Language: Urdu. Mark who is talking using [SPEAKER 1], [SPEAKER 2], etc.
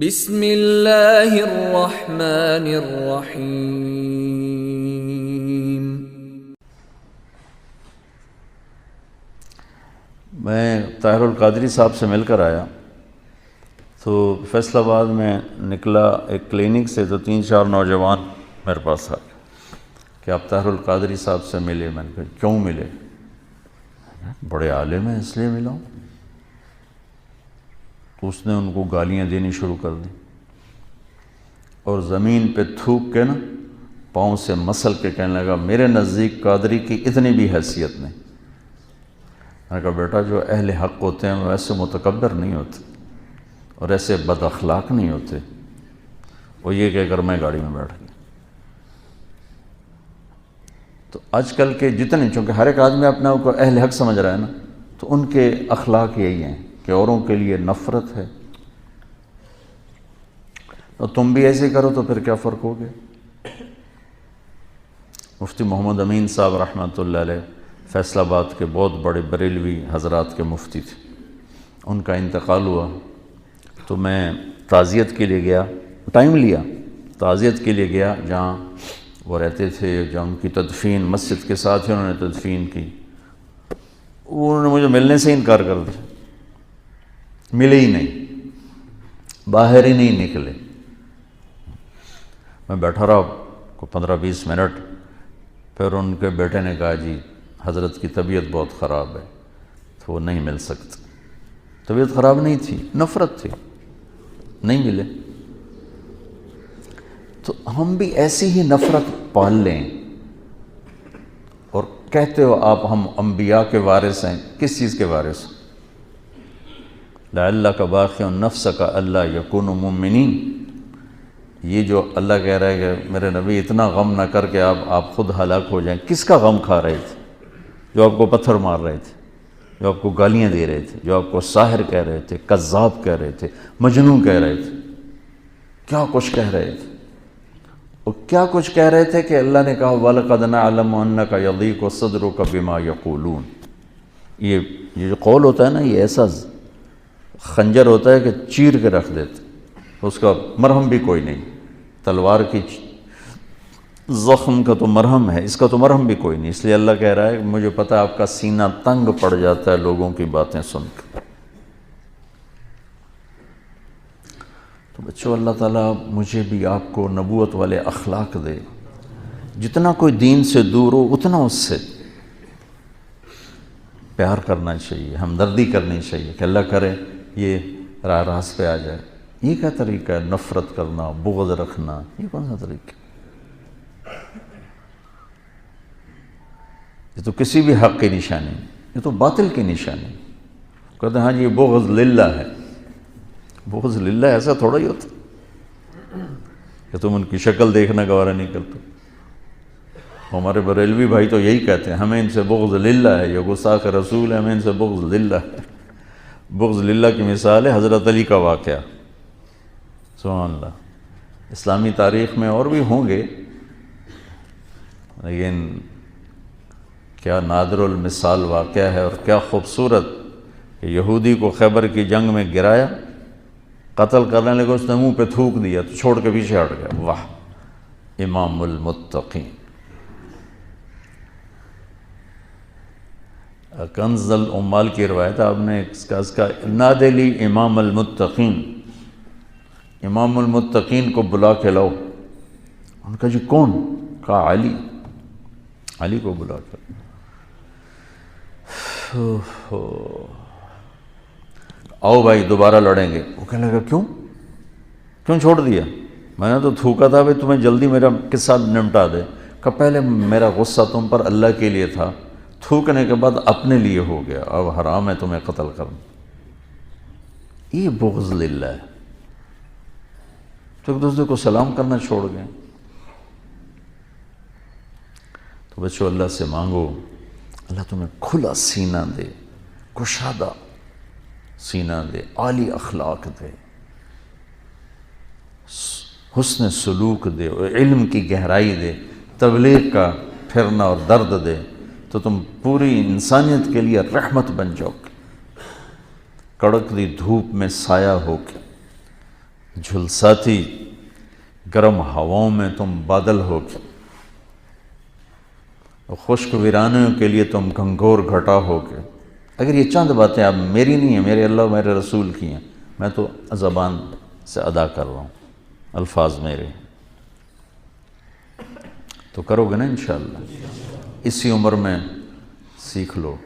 [SPEAKER 1] بسم اللہ الرحمن الرحیم۔
[SPEAKER 2] میں طاہر القادری صاحب سے مل کر آیا تو فیصل آباد میں نکلا ایک کلینک سے، تو 3-4 نوجوان میرے پاس آ گئے کہ آپ طاہر القادری صاحب سے ملے۔ میں نے کہا کیوں ملے؟ بڑے عالم ہیں اس لیے ملا ہوں۔ تو اس نے ان کو گالیاں دینی شروع کر دی اور زمین پہ تھوک کے پاؤں سے مسل کے کہنے لگا میرے نزدیک قادری کی اتنی بھی حیثیت نہیں۔ میں نے کہا بیٹا، جو اہل حق ہوتے ہیں وہ ایسے متکبر نہیں ہوتے اور ایسے بد اخلاق نہیں ہوتے۔ وہ یہ کہہ کر میں گاڑی میں بیٹھ گیا۔ تو آج کل کے جتنے، چونکہ ہر ایک آدمی اپنے آپ کو اہل حق سمجھ رہا ہے تو ان کے اخلاق یہی ہیں کہ اوروں کے لیے نفرت ہے۔ اور تم بھی ایسے کرو تو پھر کیا فرق ہو گیا؟ مفتی محمد امین صاحب رحمۃ اللہ علیہ فیصل آباد کے بہت بڑے بریلوی حضرات کے مفتی تھے۔ ان کا انتقال ہوا تو میں تعزیت کے لیے گیا، ٹائم لیا، تعزیت کے لیے گیا جہاں وہ رہتے تھے، جہاں ان کی تدفین مسجد کے ساتھ ہی انہوں نے تدفین کی۔ انہوں نے مجھے ملنے سے انکار کر دیا، ملے ہی نہیں، باہر ہی نہیں نکلے۔ میں بیٹھا رہا کو 15-20 منٹ، پھر ان کے بیٹے نے کہا جی حضرت کی طبیعت بہت خراب ہے تو وہ نہیں مل سکتے۔ طبیعت خراب نہیں تھی، نفرت تھی، نہیں ملے۔ تو ہم بھی ایسی ہی نفرت پال لیں اور کہتے ہو آپ ہم انبیاء کے وارث ہیں۔ کس چیز کے وارث؟ لعلک باخع نفسک الا یکونوا مؤمنین۔ یہ جو اللہ کہہ رہا ہے کہ میرے نبی اتنا غم نہ کر کے آپ خود ہلاک ہو جائیں، کس کا غم کھا رہے تھے؟ جو آپ کو پتھر مار رہے تھے، جو آپ کو گالیاں دے رہے تھے، جو آپ کو ساحر کہہ رہے تھے، کذاب کہہ رہے تھے، مجنون کہہ رہے تھے، کیا کچھ کہہ رہے تھے؟ اور کیا کچھ کہہ رہے تھے کہ اللہ نے کہا وَلَقَدْ نَعْلَمُ أَنَّكَ يَضِيقُ صَدْرُكَ بِمَا يَقُولُونَ۔ یہ جو قول ہوتا ہے یہ ایسا خنجر ہوتا ہے کہ چیر کے رکھ دیتے، اس کا مرہم بھی کوئی نہیں۔ تلوار کی زخم کا تو مرہم ہے، اس کا تو مرہم بھی کوئی نہیں۔ اس لیے اللہ کہہ رہا ہے مجھے پتہ ہے آپ کا سینہ تنگ پڑ جاتا ہے لوگوں کی باتیں سن کے۔ تو بچوں، اللہ تعالیٰ مجھے بھی آپ کو نبوت والے اخلاق دے۔ جتنا کوئی دین سے دور ہو اتنا اس سے پیار کرنا چاہیے، ہمدردی کرنی چاہیے کہ اللہ کرے یہ راہ راست پہ آ جائے۔ یہ کیا طریقہ ہے؟ نفرت کرنا، بغض رکھنا، یہ کون سا طریقہ؟ یہ تو کسی بھی حق کی نشانی، یہ تو باطل کی نشانی۔ کہتے ہیں ہاں جی یہ بغض للہ ہے۔ بغض للہ ایسا تھوڑا ہی ہوتا کہ تم ان کی شکل دیکھنا گوارا نہیں کرتے۔ ہمارے بریلوی بھائی تو یہی کہتے ہیں ہمیں ان سے بغض للہ ہے، یہ گستاخ رسول ہے، ہمیں ان سے بغض للہ ہے۔ بغض للہ کی مثال ہے حضرت علی کا واقعہ۔ سبحان اللہ۔ اسلامی تاریخ میں اور بھی ہوں گے، لیکن کیا نادر المثال واقعہ ہے اور کیا خوبصورت کہ یہودی کو خیبر کی جنگ میں گرایا، قتل کرنے لگے، اس نے منہ پہ تھوک دیا تو چھوڑ کے پیچھے ہٹ گیا۔ واہ، امام المتقین۔ کنز العمال کی روایت آپ نے اس کا نادی لی امام المتقین، امام المتقین کو بلا کے لاؤ۔ ان کا جی کون؟ کہا علی، علی کو بلا کر۔ آؤ بھائی دوبارہ لڑیں گے۔ وہ کہنے لگا کیوں چھوڑ دیا؟ میں نے تو تھوکا تھا بھائی تمہیں جلدی میرا قصہ نمٹا دے۔ کہ پہلے میرا غصہ تم پر اللہ کے لیے تھا، تھوکنے کے بعد اپنے لیے ہو گیا، اب حرام ہے تمہیں قتل کرنا۔ یہ بغض للہ ہے۔ تو ایک دوسرے کو سلام کرنا چھوڑ گئے۔ تو بچوں اللہ سے مانگو اللہ تمہیں کھلا سینہ دے، کشادہ سینہ دے، عالی اخلاق دے، حسن سلوک دے، علم کی گہرائی دے، تبلیغ کا پھرنا اور درد دے، تو تم پوری انسانیت کے لیے رحمت بن جاؤ گے، کڑکتی دھوپ میں سایہ ہو کے۔ جھلساتی گرم ہواؤں میں تم بادل ہو کے، خشک ویرانیوں کے لیے تم گھنگور گھٹا ہو کے، اگر یہ چند باتیں اب میری نہیں ہیں، میرے اللہ و میرے رسول کی ہیں، میں تو زبان سے ادا کر رہا ہوں، الفاظ میرے، تو کرو گے نا انشاءاللہ؟ اسی عمر میں سیکھ لو۔